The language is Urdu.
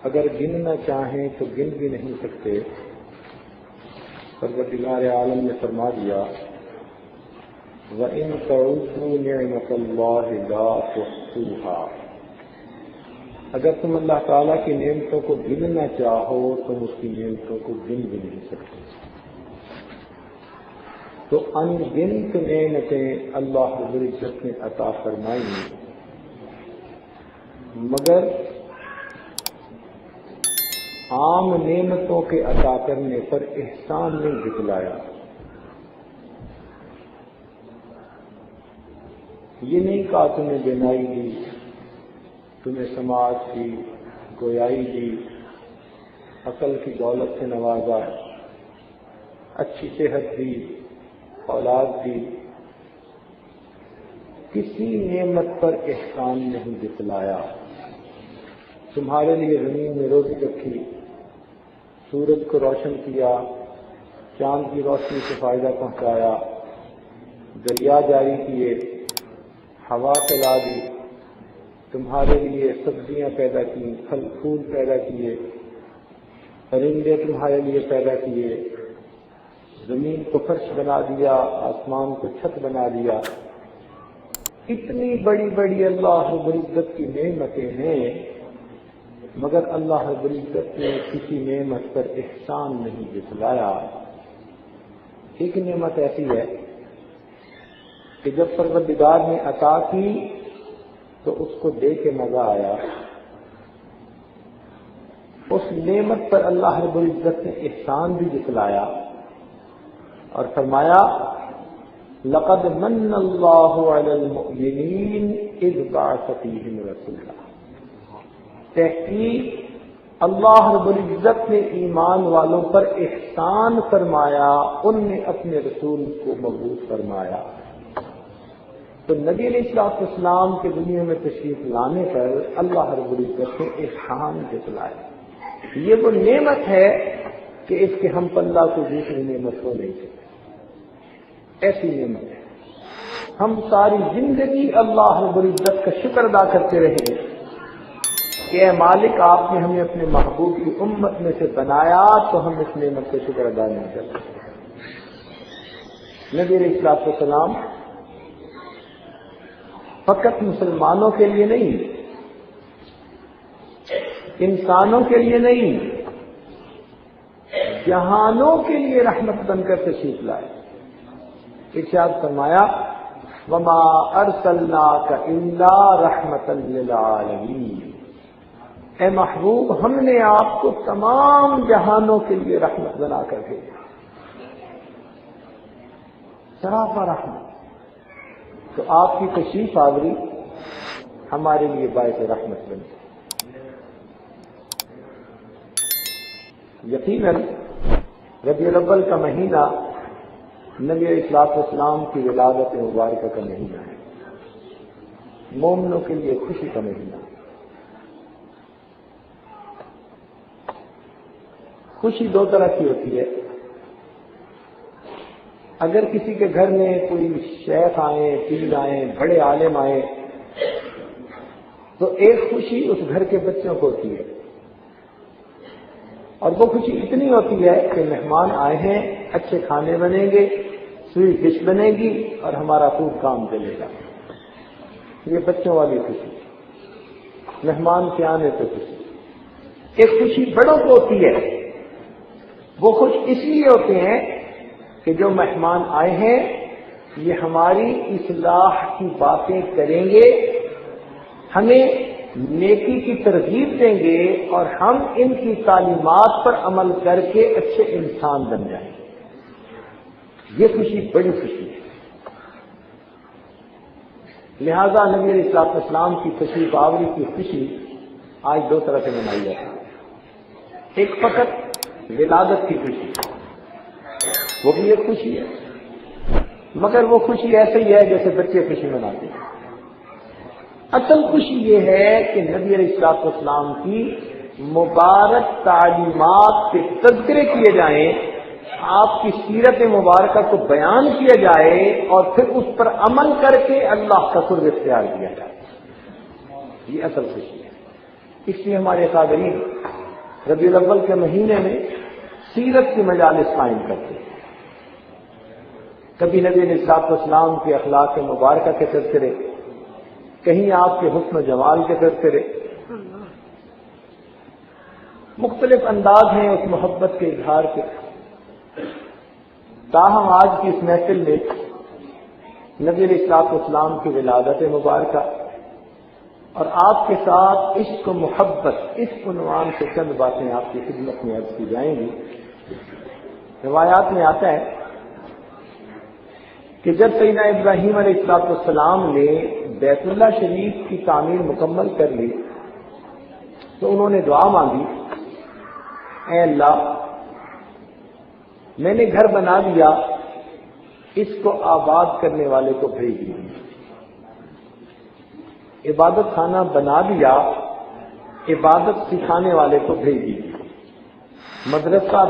اگر گننا چاہیں تو گن بھی نہیں سکتے. پروردگار عالم نے فرما دیا وَإِن تَعُدُّوا نِعْمَةَ اللَّهِ لَا تُحْصُوهَا. اگر تم اللہ تعالیٰ کی نعمتوں کو گننا چاہو تم اس کی نعمتوں کو گن بھی نہیں سکتے. تو ان گنت نعمتیں اللہ رب العزت نے عطا فرمائی، مگر عام نعمتوں کے عطا کرنے پر احسان نہیں جتلایا. یہ نہیں کہا تمہیں بینائی دی، تمہیں سماعت کی، گویائی دی، عقل کی دولت سے نوازا، اچھی صحت دی، اولاد دی. کسی نعمت پر احسان نہیں جتلایا. تمہارے لیے زمین میں روزی رکھی، سورج کو روشن کیا، چاند کی روشنی سے فائدہ پہنچایا، دریا جاری کیے، ہوا چلا دی، تمہارے لیے سبزیاں پیدا کی، پھل پھول پیدا کیے، پرندے تمہارے لیے پیدا کیے، زمین کو فرش بنا دیا، آسمان کو چھت بنا دیا. اتنی بڑی بڑی اللہ رب العزت کی نعمتیں ہیں، مگر اللہ رب العزت نے کسی نعمت پر احسان نہیں جتلایا. ایک نعمت ایسی ہے کہ جب پروردگار نے عطا کی تو اس کو دے کے مزہ آیا. اس نعمت پر اللہ رب العزت نے احسان بھی جتلایا اور فرمایا لقد من اللہ علی المؤمنین اذ بعث فیہم رسولا. تحقیق اللہ رب العزت نے ایمان والوں پر احسان فرمایا، ان نے اپنے رسول کو مبعوث فرمایا. تو نبی علیہ السلام کے دنیا میں تشریف لانے پر اللہ رب العزت نے احسان جتلایا. یہ وہ نعمت ہے کہ اس کے ہم پلہ کو دوسری نعمت ہو نہیں سکتے. ایسی نعمت ہے. ہم ساری زندگی اللہ رب العزت کا شکر ادا کرتے رہیں گے کہ اے مالک آپ نے ہمیں اپنے محبوب کی امت میں سے بنایا تو ہم اس نعمت کا شکر ادا نہیں کر سکتے. نبی علیہ السلام فقط مسلمانوں کے لیے نہیں، انسانوں کے لیے نہیں، جہانوں کے لیے رحمت بن کر تشریف لائے. ارشاد فرمایا وما ارسلناک الا رحمتا للعالمین. اے محبوب ہم نے آپ کو تمام جہانوں کے لیے رحمت بنا کر بھیجا. سراپا رحمت. تو آپ کی تشریف آوری ہمارے لیے باعث رحمت بنی. یقیناً ربیع الاول کا مہینہ نبی علیہ السلام کی ولادت مبارکہ کا مہینہ ہے. مومنوں کے لیے خوشی کا مہینہ. خوشی دو طرح کی ہوتی ہے. اگر کسی کے گھر میں کوئی شیخ آئیں، پیر آئیں، بڑے عالم آئیں تو ایک خوشی اس گھر کے بچوں کو ہوتی ہے، اور وہ خوشی اتنی ہوتی ہے کہ مہمان آئے ہیں، اچھے کھانے بنیں گے، سویٹ ڈش بنے گی اور ہمارا خوب کام چلے گا. یہ بچوں والی خوشی. مہمان کے آنے پہ خوشی. ایک خوشی بڑوں کو ہوتی ہے. وہ خوش اس لیے ہوتے ہیں کہ جو مہمان آئے ہیں یہ ہماری اصلاح کی باتیں کریں گے، ہمیں نیکی کی ترغیب دیں گے اور ہم ان کی تعلیمات پر عمل کر کے اچھے انسان بن جائیں گے. یہ خوشی بڑی خوشی ہے. لہذا نبی علیہ السلام کی تشریف آوری کی خوشی آج دو طرح سے منائی جاتی ہے. ایک فقط ولادت کی خوشی، وہ بھی ایک خوشی ہے، مگر وہ خوشی ایسے ہی ہے جیسے بچے خوشی مناتے ہیں. اصل خوشی یہ ہے کہ نبی علیہ السلام کی مبارک تعلیمات کے تذکرے کیے جائیں، آپ کی سیرت مبارکہ کو بیان کیا جائے اور پھر اس پر عمل کر کے اللہ کا قرب اختیار کیا جائے. یہ اصل خوشی ہے. اس لیے ہمارے قادرین ربیع الاول کے مہینے میں سیرت کی مجالس قائم کرتے ہیں. کبھی نبی علیہ السلام کے اخلاق مبارکہ کے تذکرے، کہیں آپ کے حسن و جمال کے تذکرے. مختلف انداز ہیں اس محبت کے اظہار کے. تاہم آج کی اس محفل میں نبی علیہ السلام کی ولادت مبارکہ اور آپ کے ساتھ عشق و محبت اس عنوان سے چند باتیں آپ کی خدمت میں عرض کی جائیں گی. روایات میں آتا ہے کہ جب سیدنا ابراہیم علیہ السلام نے بیت اللہ شریف کی تعمیر مکمل کر لی تو انہوں نے دعا مانگی، اے اللہ میں نے گھر بنا دیا، اس کو آباد کرنے والے کو بھیج دیا. عبادت خانہ بنا دیا، عبادت سکھانے والے کو بھیج دیا. مدرسہ